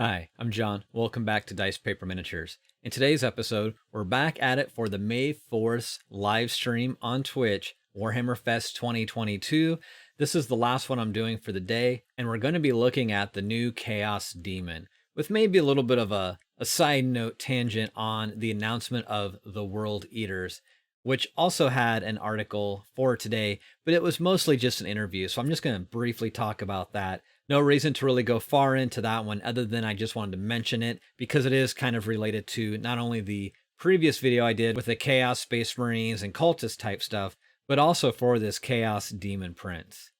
Hi, I'm John. Welcome back to Dice Paper Miniatures. In today's episode, we're back at it for the May 4th live stream on Twitch, Warhammer Fest 2022. This is the last one I'm doing for the day, and we're going to be looking at the new Chaos Demon, with maybe a little bit of a side note tangent on the announcement of the World Eaters, which also had an article for today, but it was mostly just an interview, so I'm just going to briefly talk about that. No reason to really go far into that one other than I just wanted to mention it because it is kind of related to not only the previous video I did with the Chaos Space Marines and cultist type stuff, but also for this Chaos Demon Prince.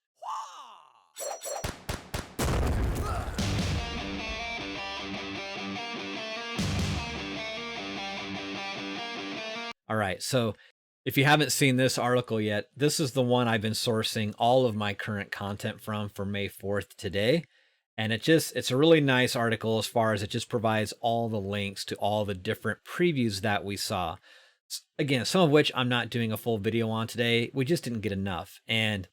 All right, so if you haven't seen this article yet, this is the one I've been sourcing all of my current content from for May 4th today. And it's a really nice article as far as it just provides all the links to all the different previews that we saw. Again, some of which I'm not doing a full video on today. We just didn't get enough. And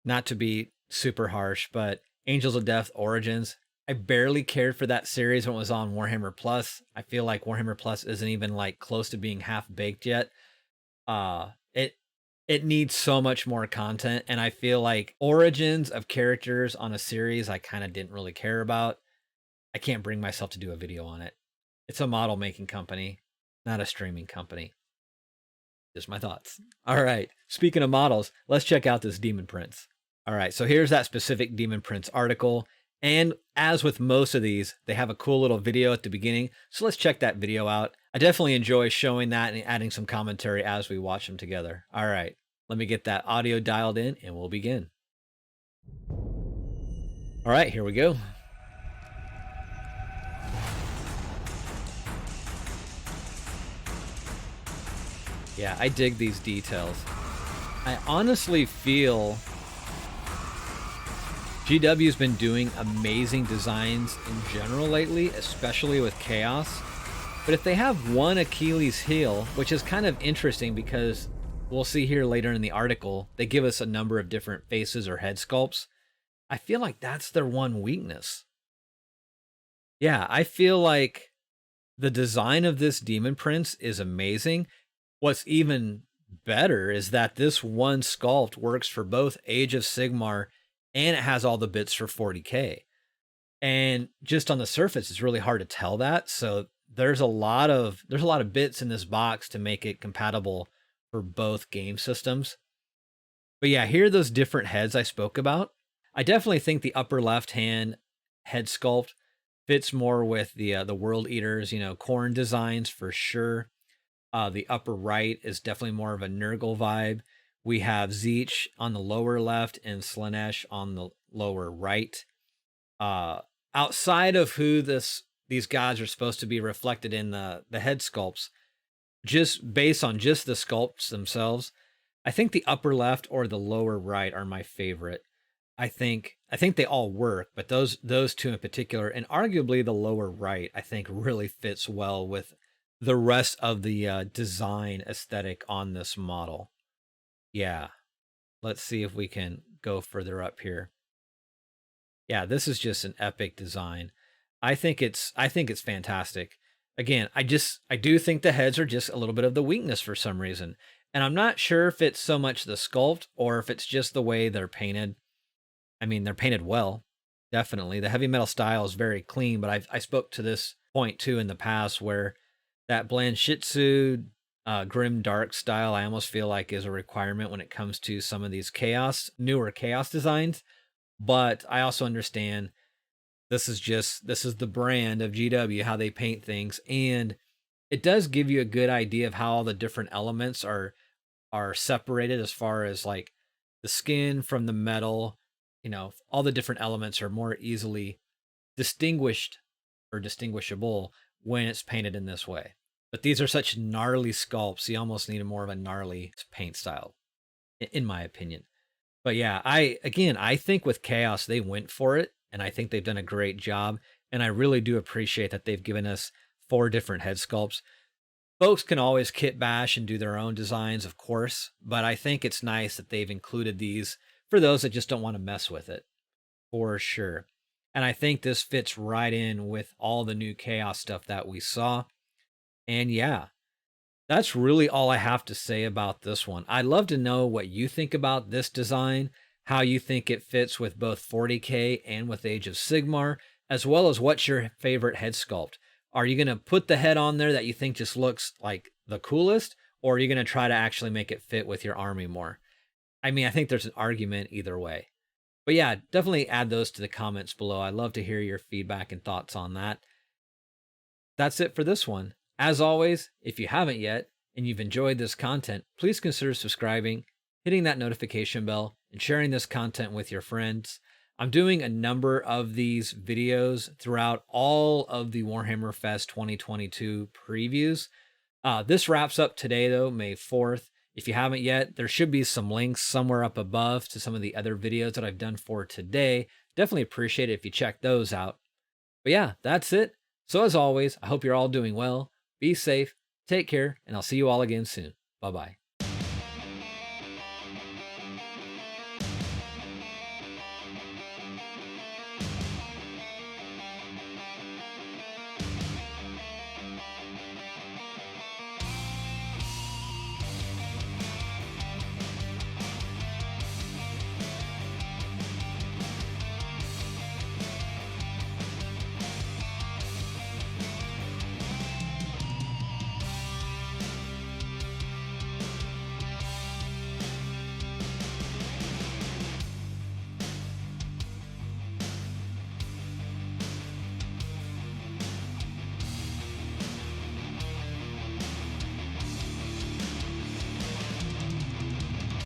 not to be super harsh, but Angels of Death Origins, I barely cared for that series when it was on Warhammer Plus. I feel like Warhammer Plus isn't even like close to being half baked yet. It needs so much more content, and I feel like origins of characters on a series I kind of didn't really care about. I can't bring myself to do a video on it. It's a model making company, not a streaming company. Just my thoughts. All right, speaking of models, let's check out this Demon Prince. All right, so here's that specific Demon Prince article. And as with most of these, they have a cool little video at the beginning. So let's check that video out. I definitely enjoy showing that and adding some commentary as we watch them together. All right, let me get that audio dialed in and we'll begin. All right, here we go. Yeah, I dig these details. I honestly feel GW's been doing amazing designs in general lately, especially with Chaos. But if they have one Achilles heel, which is kind of interesting because we'll see here later in the article, they give us a number of different faces or head sculpts. I feel like that's their one weakness. Yeah, I feel like the design of this Demon Prince is amazing. What's even better is that this one sculpt works for both Age of Sigmar and it has all the bits for 40K. And just on the surface, it's really hard to tell that. So there's a lot of bits in this box to make it compatible for both game systems. But yeah, here are those different heads I spoke about. I definitely think the upper left hand head sculpt fits more with the World Eaters, Khorne designs for sure. The upper right is definitely more of a Nurgle vibe. We have Tzeentch on the lower left and Slaanesh on the lower right. Outside of who these guys are supposed to be reflected in the head sculpts, just based on just the sculpts themselves, I think the upper left or the lower right are my favorite. I think they all work, but those two in particular, and arguably the lower right, I think really fits well with the rest of the design aesthetic on this model. Yeah, let's see if we can go further up here. Yeah, this is just an epic design. I think it's fantastic. Again, I do think the heads are just a little bit of the weakness for some reason. And I'm not sure if it's so much the sculpt or if it's just the way they're painted. I mean, they're painted well, definitely. The heavy metal style is very clean, but I spoke to this point too in the past where that Blanchitsu grim dark style I almost feel like is a requirement when it comes to some of these newer chaos designs. But I also understand this is the brand of GW, how they paint things, and it does give you a good idea of how all the different elements are separated as far as like the skin from the metal. All the different elements are more easily distinguished or distinguishable when it's painted in this way. But these are such gnarly sculpts, you almost need more of a gnarly paint style, in my opinion. But yeah, I think with Chaos, they went for it, and I think they've done a great job. And I really do appreciate that they've given us 4 different head sculpts. Folks can always kit bash and do their own designs, of course, but I think it's nice that they've included these for those that just don't want to mess with it, for sure. And I think this fits right in with all the new chaos stuff that we saw. And yeah, that's really all I have to say about this one. I'd love to know what you think about this design, how you think it fits with both 40K and with Age of Sigmar, as well as what's your favorite head sculpt. Are you going to put the head on there that you think just looks like the coolest, or are you going to try to actually make it fit with your army more? I mean, I think there's an argument either way. But yeah, definitely add those to the comments below. I'd love to hear your feedback and thoughts on that. That's it for this one. As always, if you haven't yet and you've enjoyed this content, please consider subscribing, hitting that notification bell, and sharing this content with your friends. I'm doing a number of these videos throughout all of the Warhammer Fest 2022 previews. This wraps up today, though, May 4th. If you haven't yet, there should be some links somewhere up above to some of the other videos that I've done for today. Definitely appreciate it if you check those out. But yeah, that's it. So as always, I hope you're all doing well. Be safe, take care, and I'll see you all again soon. Bye-bye.